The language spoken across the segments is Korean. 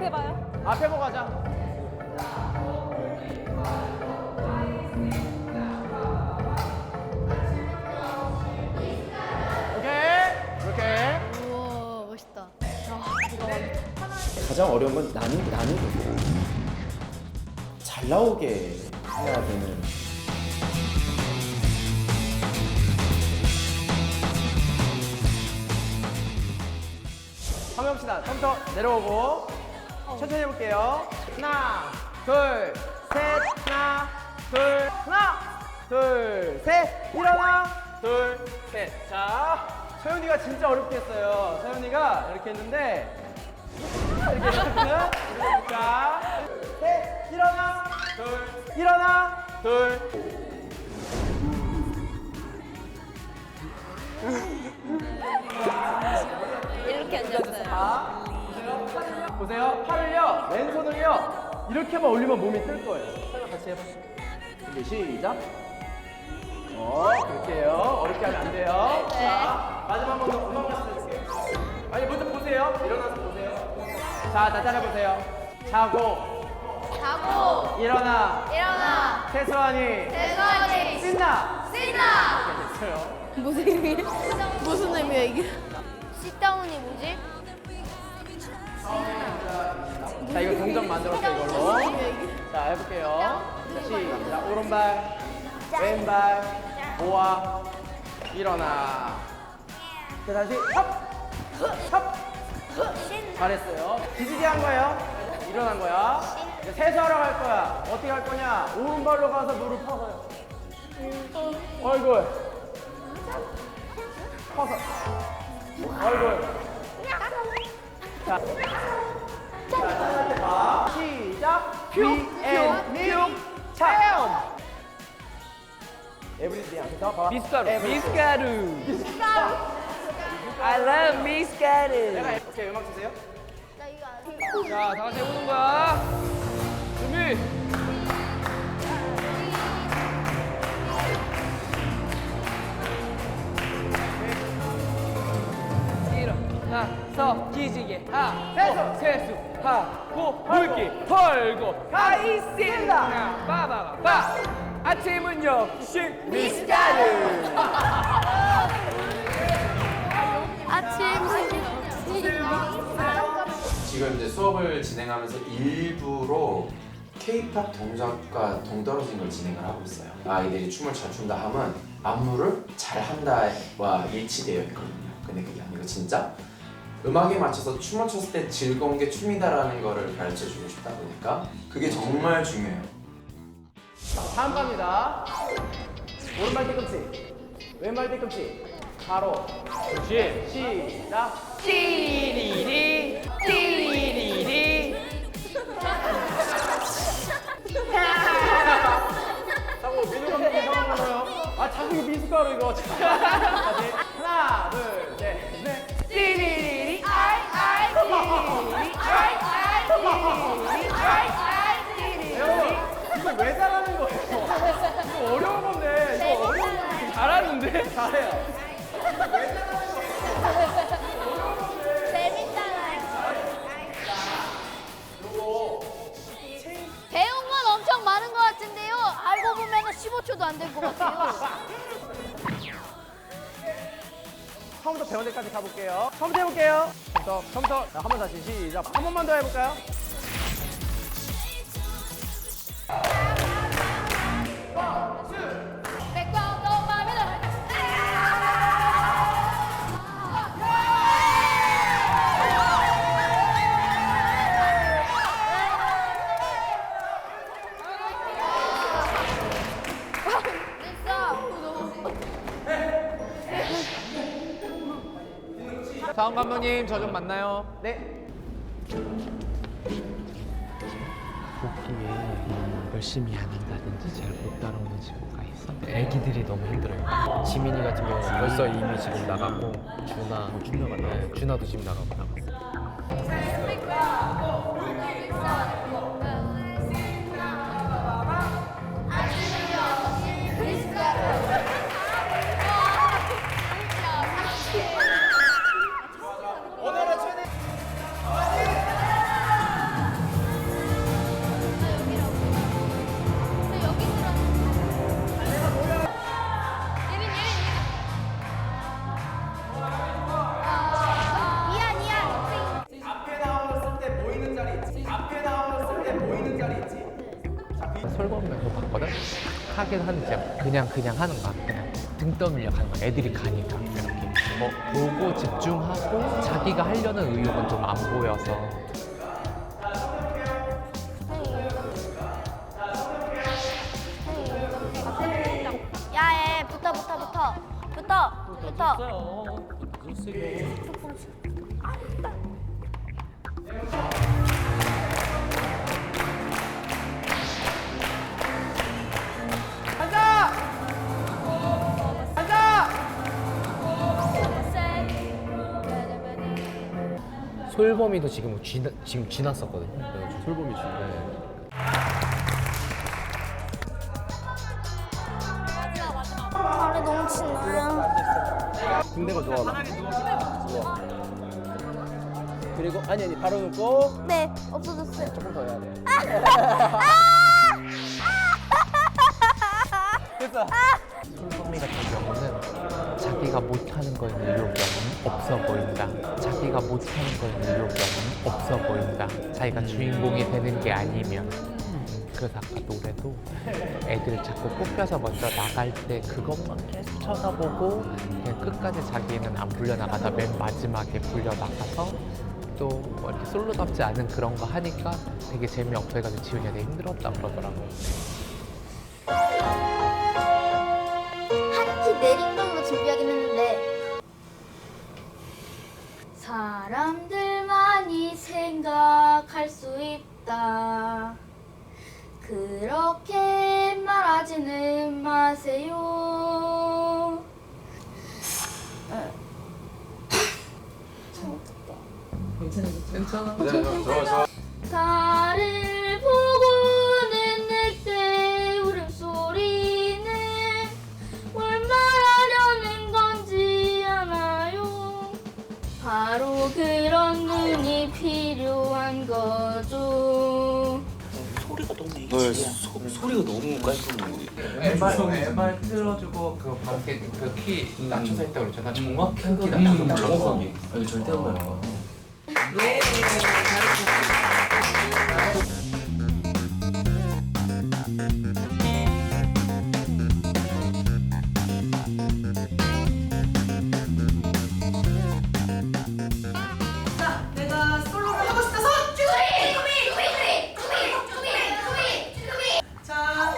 앞에 봐요. 앞에 보고 가자. 오케이. 이렇게. 우와, 멋있다. 가장 어려운 건 나누기야. 잘 나오게 해야 되는. 한번 해봅시다. 처음부터 내려오고 천천히 해볼게요. 하나, 둘, 셋, 하나, 둘, 하나, 둘, 셋, 일어나, 둘, 셋. 자, 서윤이가 진짜 어렵게 했어요. 서윤이가 이렇게 했는데 이렇게 했거든. 자, 셋, 일어나, 둘, 일어나, 둘. 이렇게 앉았어요. 자, 보세요. 팔을요, 왼손을요, 이렇게만 올리면 몸이 뜰 거예요. 설명 같이 해봐. 준비, 시작. 그렇게 해요. 어렵게 하면 안 돼요. 네. 자, 마지막 번 더 음악 말씀해줄게요. 아니, 먼저 보세요. 일어나서 보세요. 자, 다 따라해보세요. 자고, 자고, 일어나, 최소한이, 대선이, 신나. 신나. 됐어요. 무슨 의미? 무슨 의미야 이게? sit-down이 뭐지? 자, 이거 동작 만들었어요, 이걸로. 자, 해볼게요. 시작. 오른발, 왼발, 모아, 일어나. 자, 다시 헙. 잘했어요. 뒤지기 한 거예요. 일어난 거야. 이제 세수하러 갈 거야. 어떻게 할 거냐? 오른발로 가서 무릎 펴서요. 얼굴. 퍼서. 얼굴. 자. 시작. 뷰앤뮤 체험. 에브리데이 앞에서 봐. 미숫가루. I love 미숫가루. 오케이, 음악 주세요. 자, 다 같이 해보는 거야. 준비. 일어나서 기지개 하고 세수 하고 물기 털고 가있습니다. 빠바바바. 아침은 역시 미숫가루. 지금 이제 수업을 진행하면서 일부러 K-팝 동작과 동떨어진 걸 진행을 하고 있어요. 아이들이 춤을 잘 춘다 하면 안무를 잘 한다와 일치되어 있거든요. 근데 그게 아니고 진짜 음악에 맞춰서 춤을 췄을 때 즐거운 게 춤이다라는 거를 가르쳐 주고 싶다 보니까 그게 정말 중요해요. 다음 갑니다. 오른발 뒤꿈치, 왼발 뒤꿈치, 바로. 그렇지. 시작. 띠리리리 띠리리리. 자꾸 민우 감독이 이상한 거예요. 아, 자꾸 이거 미숫가루 이거. 다시. 하나, 둘, 셋, 넷. 띠리리리. 여러분, 이거 왜 잘하는 거예요? 이거 어려운 건데. 이거 어려운 건데. 잘하는데? 잘해요. 배운 건 엄청 많은 것 같은데요. 알고 보면 15초도 안 된 것 같아요. 처음부터 배운 데까지 가볼게요. 처음부터 해볼게요. 처음부터. 자, 한 번 다시 시작. 한 번만 더 해볼까요? 다음 감독님 저 좀 만나요. 네. 복귀에 열심히 안 한다든지 잘 못 따라오는 친구가 있어. 애기들이 너무 힘들어요. 지민이 같은 경우는 벌써 이미 지금 나갔고 준아도 지금 나갔고. 앞에 나왔을 때 보이는 자리 있지? 솔범에서 봤거든? 하긴 하는데 그냥 하는 거야. 그냥 등 떠밀려 가는 거야. 애들이 가니까 이렇게 뭐 보고 집중하고 자기가 하려는 의욕은 좀 안 보여서. 야얘 붙어. 솔범이도 지금 지났었거든요. 그래가지고 솔범이 지 발이 너무 치나요? 군대가 좋아. 그리고 아니 바로 눕고 네, 없어졌어요. 조금 더 해야 돼. 됐어. 솔범이 같은 경우는 자기가 못하는 거에 의욕이 없어 보인다. 자기가 못하는 거에 의욕이 없어 보인다. 자기가 주인공이 되는 게 아니면. 그래서 아까 노래도 애들 자꾸 꼽혀서 먼저 나갈 때 그것만 계속 쳐다보고 그냥 끝까지 자기는 안 불려나가다 맨 마지막에 불려나가서 또 뭐 이렇게 솔로답지 않은 그런 거 하니까 되게 재미없어 해가지고 지훈이가 되게 힘들었다 그러더라고. 한 키 내린 걸로 준비하긴 했는데 사람들만이 생각할 수 있다. 그렇게 말하지는 마세요. 괜찮아. 좋아. 달을 보고는 늑대 울음소리는 뭘 말하려는 건지 아나요? 바로 그런 눈이 필요한 거죠. 소리가 너무 깔끔해. MR 틀어주고 그 밖에 그키 낮춰서 했다고 그랬잖아. 정확히 키 낮춰서 불렀어. 이거 절대 안 나요. 내가 솔로를 하고 싶어서 자,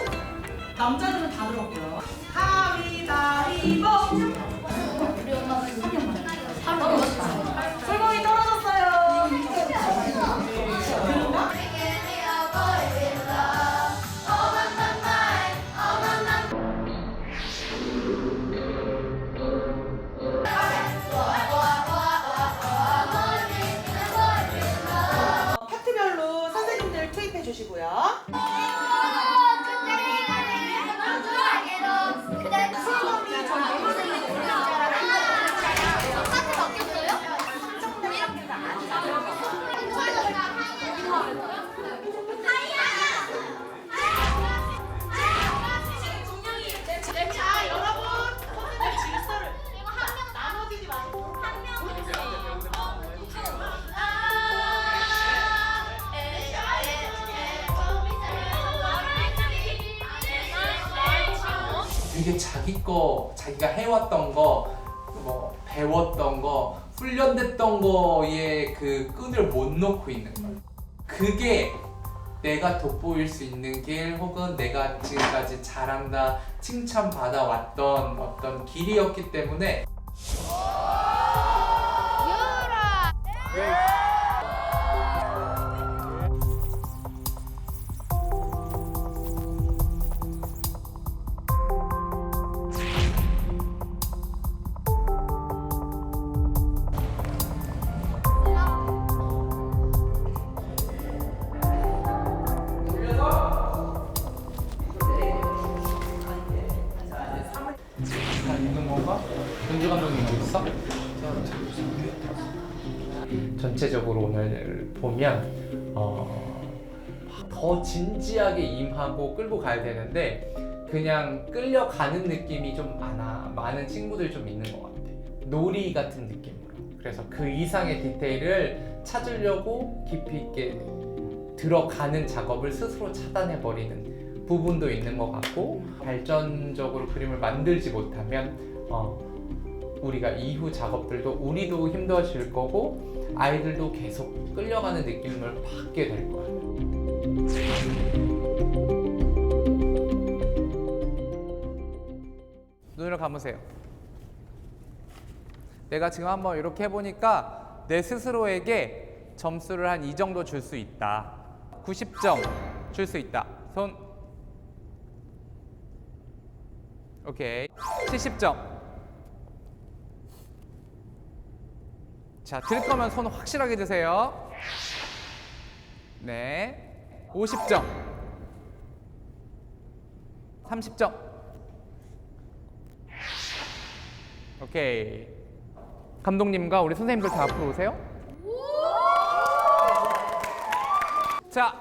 남자들은 다 들었고요. 가위바위보. 솔범이 떨어졌어요. 그런가? 파트별로 선생님들 투입해 주시고요. 자, 여러분, 선생님 질서를 나눠지지 마시고 되게 자기가 해왔던 거, 뭐 배웠던 거, 훈련됐던 거에 그 끈을 못 놓고 있는 거야. 그게 내가 돋보일 수 있는 길 혹은 내가 지금까지 잘한다 칭찬받아 왔던 어떤 길이었기 때문에 있는 건가? 현주 감독님 어디 있어? 전체적으로 오늘 보면 더 진지하게 임하고 끌고 가야 되는데 그냥 끌려가는 느낌이 좀 많은 친구들 좀 있는 것 같아. 놀이 같은 느낌으로. 그래서 그 이상의 디테일을 찾으려고 깊이 있게 들어가는 작업을 스스로 차단해버리는 부분도 있는 것 같고, 발전적으로 그림을 만들지 못하면 우리가 이후 작업들도 우리도 힘들어질 거고 아이들도 계속 끌려가는 느낌을 받게 될 거야. 눈을 감으세요. 내가 지금 한번 이렇게 해보니까 내 스스로에게 점수를 한 이 정도 줄 수 있다. 90점 줄 수 있다. 손. 오케이. 70점. 자, 들 거면 손 확실하게 드세요. 네. 50점. 30점. 오케이. 감독님과 우리 선생님들 다 앞으로 오세요. 자,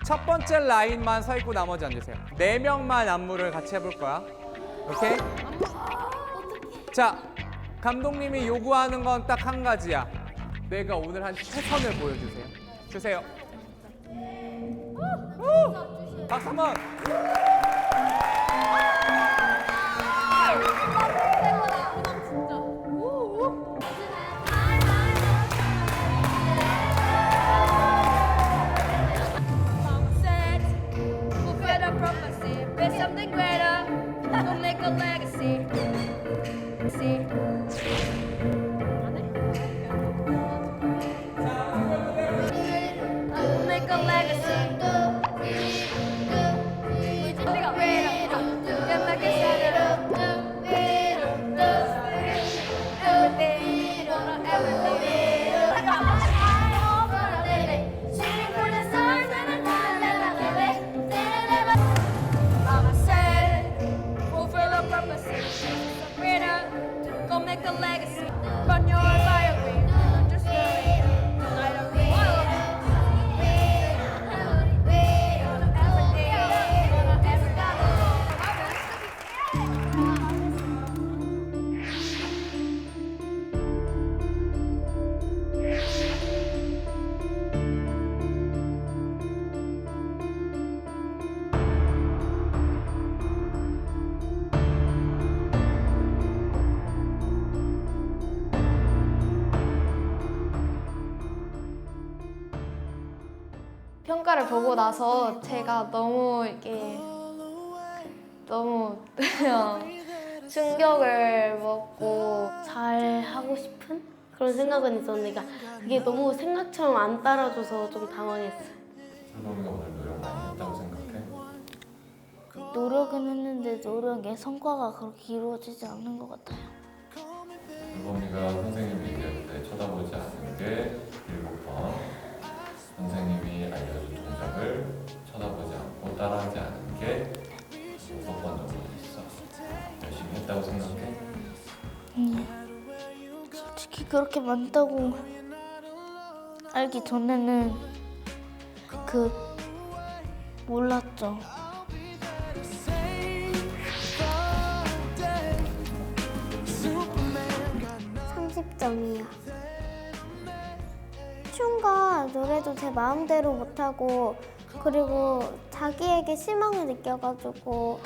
첫 번째 라인만 서 있고 나머지 앉으세요. 4명만 안무를 같이 해볼 거야. 오케이? 자, 감독님이 요구하는 건 딱 한 가지야. 내가 오늘 한 최선을 보여주세요. 주세요. 박수 한번. Something greater, we'll make a legacy. See? We'll make a legacy. Yeah, like I said, go make a legacy. Run your library. Just do it. Light up the world. 평가를 보고 나서 제가 너무 이렇게 너무 충격을 먹고 잘 하고 싶은 그런 생각은 있었는데 그게 너무 생각처럼 안 따라줘서 좀 당황했어요. 소동이가 오늘 노력 많이 했다고 생각해? 노력은 했는데 노력의 성과가 그렇게 이루어지지 않는 것 같아요. 소동이가 선생님이 얘기할 때 쳐다보지 않는 게 7번, 선생님이 알려준 동작을 쳐다보지 않고 따라하지 않은 게 6번 정도 있어. 열심히 했다고 생각해? 솔직히 그렇게 많다고 알기 전에는 몰랐죠. 30점이요. 춤과 노래도 제 마음대로 못하고 그리고 자기에게 실망을 느껴가지고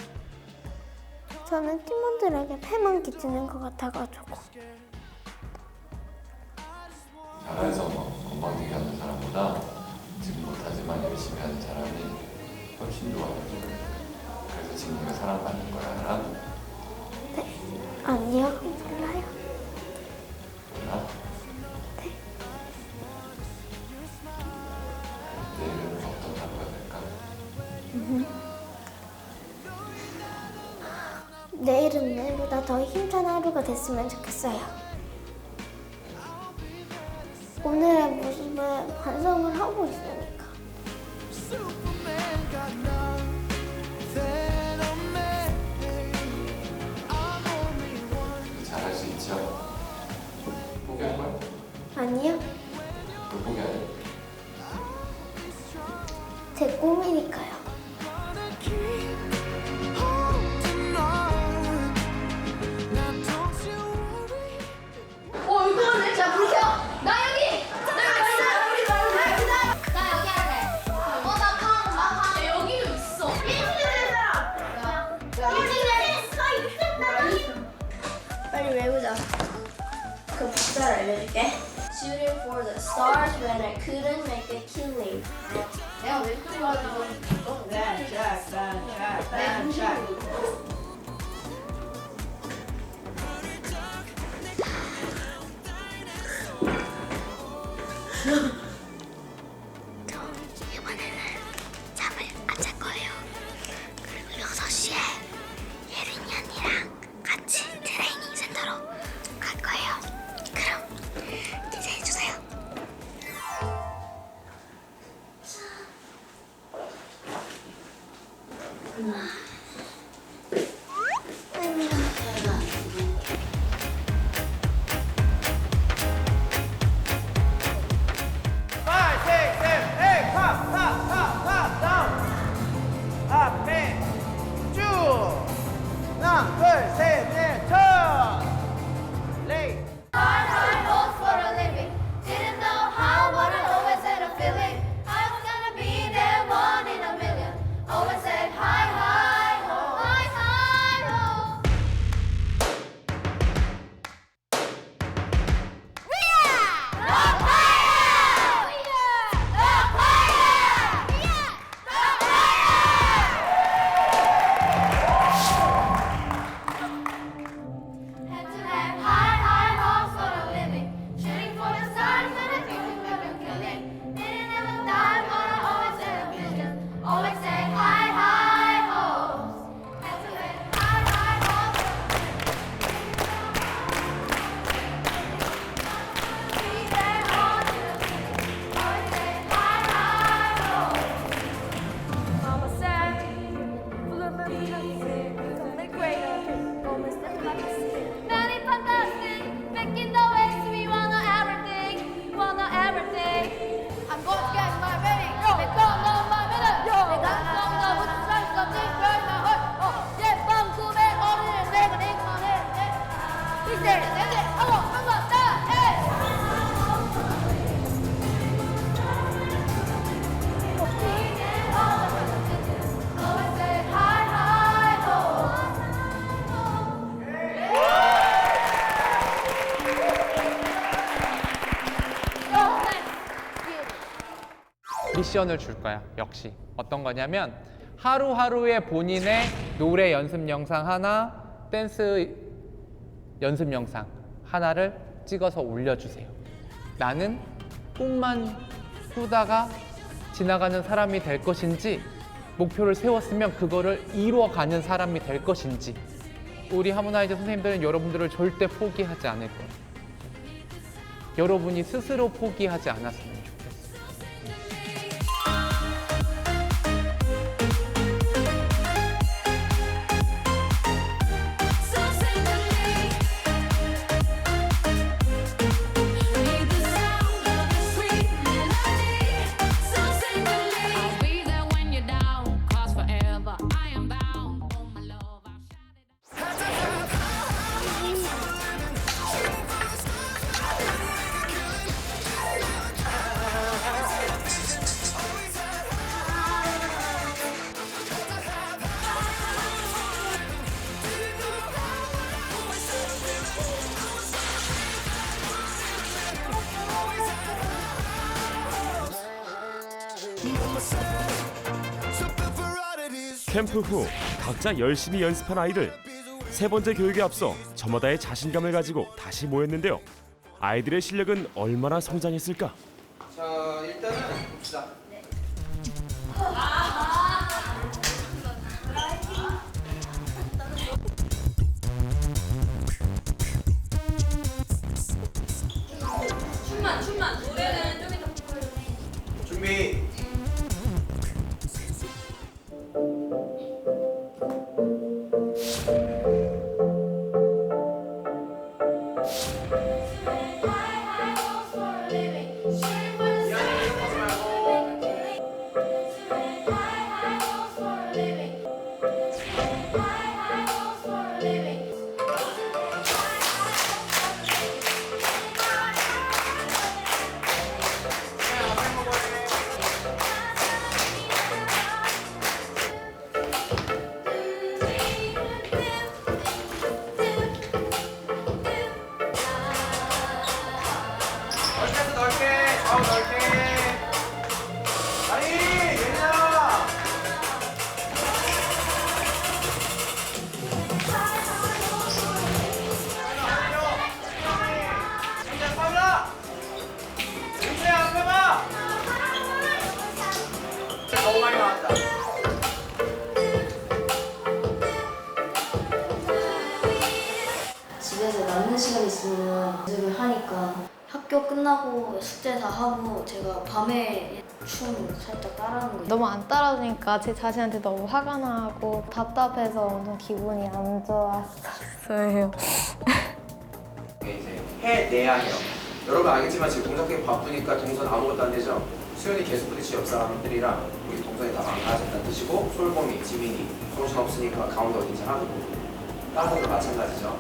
저는 팀원들에게 패만 끼치는 것 같아가지고 잘해서 건방지게 하는 사람보다 지금 못하지만 열심히 하는 사람이 훨씬 좋아요. 그래서 지금 네가 사랑받는 거야, 알아? 네. 아니요. 몰라요. 몰라? 네. 내일은 어떤 하루가 될까? 내일은 내일보다 더 힘찬 하루가 됐으면 좋겠어요. 오늘의 모습을 반성을 하고 있으니까. 잘할 수 있죠? 포기할 거야? 아니요. 왜 포기해? 제 꿈이니까요. 이거 하네. 자, 불켜. 나 여기. 나 여기 할래. couldn't make a killing. 내가 왼쪽으로 하면 이번에는 잠을 안 잘 거예요. 그리고 6시에 예린이 언니랑 같이 트레이닝 센터로 갈 거예요. 그럼 기대해주세요. Five, six, seven, eight, 팝, 다운. 앞에 쭉. 하나, 둘, 셋, 넷, 턴. 레이. Hard, hard hopes for a living. Didn't know how, but I always had a feeling. I was gonna be that one in a million. Always said hi, hi, ho, hi, hi, ho. We are the fire! We are the fire! We are the fire! Had to have high, high hopes for a living. Shooting for the stars and I think we could killing. Didn't ever die, but I always had a vision. Always said high, high hopes. Had to have high, high hopes be there all to the finish. Always said high, high hopes. Mama said, full of fantasy, something greater, moments that like a sea. Many fantastic, making the ways we wanna everything, wanna everything. I'm gonna get my baby, they don't know my minute. 내가 썸더 붙을 수 없지, girl, my heart. 예쁜 꿈의 어른을 내가 링크해. 이제 내게 하고 한번 더 해. Always say hi, hi, ho. 미션을 줄 거야. 역시 어떤 거냐면 하루하루의 본인의 노래 연습 영상 하나, 댄스 연습 영상 하나를 찍어서 올려주세요. 나는 꿈만 꾸다가 지나가는 사람이 될 것인지, 목표를 세웠으면 그거를 이루어가는 사람이 될 것인지. 우리 하모나이즈 선생님들은 여러분들을 절대 포기하지 않을 거예요. 여러분이 스스로 포기하지 않았으면 좋겠어요. So sing with me. Need the sound of the sweet melody. So sing with me. I'll be there when you're down. 'Cause forever I am bound. Oh my love, I'll shout it out. 캠프 후 각자 열심히 연습한 아이들. 세 번째 교육에 앞서 저마다의 자신감을 가지고 다시 모였는데요. 아이들의 실력은 얼마나 성장했을까? 자, 일단은 봅시다. 춤만 노래는 좀 이따. 준비. 집에서 남는 시간 있으면 연습을 하니까 학교 끝나고 숙제 다 하고 제가 밤에 춤 살짝 따라하는 거 너무 안 따라주니까 제 자신한테 너무 화가 나고 답답해서 엄청 기분이 안 좋았어요. 이제 해내야 해요. 여러분 알겠지만 지금 동작 바쁘니까 동선 아무것도 안 되죠? 수연이 계속 부딪히 옆 사람들이랑 우리 동선이 다 망가졌다는 뜻이고 솔범이, 지민이 정신 없으니까 가운데 어딘지 하고 다른 것도 마찬가지죠.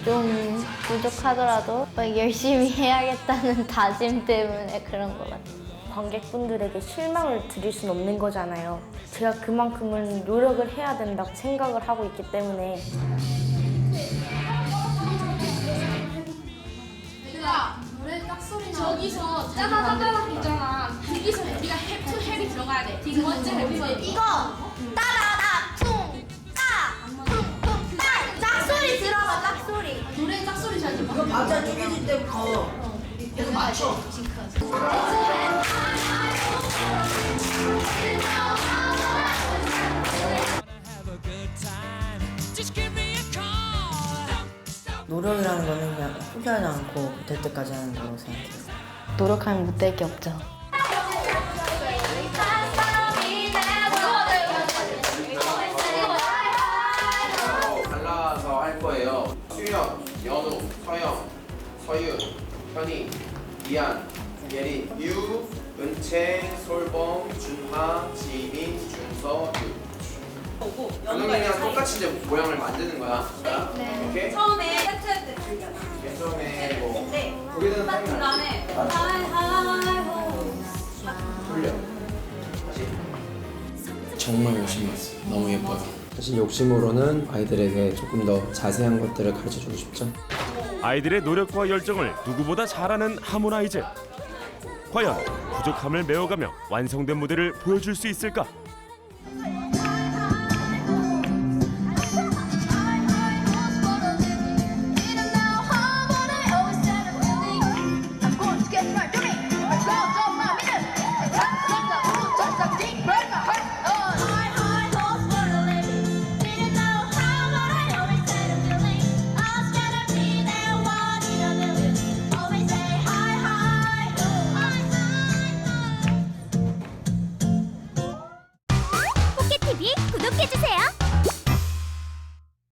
좀 부족하더라도 열심히 해야겠다는 다짐 때문에 그런 것 같아요. 관객분들에게 실망을 드릴 수는 없는 거잖아요. 제가 그만큼은 노력을 해야 된다고 생각을 하고 있기 때문에. 얘들아, 노래 딱 소리 나. 저기서 짜다다다다 있잖아. 거기서 우리가 햅투 햅이 들어가야 돼. 두 번째 햅이 이거 따다다 퉁따 짝소리 들어가 짝소리. 노래 짝소리 잘 들어. 맞아, 쪼개질 때부터 계속 맞춰. 노력이라는 거는 그냥 포기하지 않고 될 때까지 하는 거라고 생각해요. 노력하면 못 될 게 없죠. 갈라서 할 거예요. 수연, 연우, 서영, 서윤, 현희, 이한, 예린, 유, 은채, 솔범, 준하, 지민, 준서, 유. 연우님이랑 똑같이 이제 모양을 만드는 거야. 네. 오케이? 처음에 세트 때 들려. 맨 처음에 뭐 네. 거기는 딱 그 다음에 하이하이호. 돌려. 다시. 정말 열심히 했어요. 너무 예뻐요. 사실 욕심으로는 아이들에게 조금 더 자세한 것들을 가르쳐주고 싶죠. 아이들의 노력과 열정을 누구보다 잘하는 하모나이즈. 과연 부족함을 메워가며 완성된 무대를 보여줄 수 있을까? 포켓TV 구독해주세요.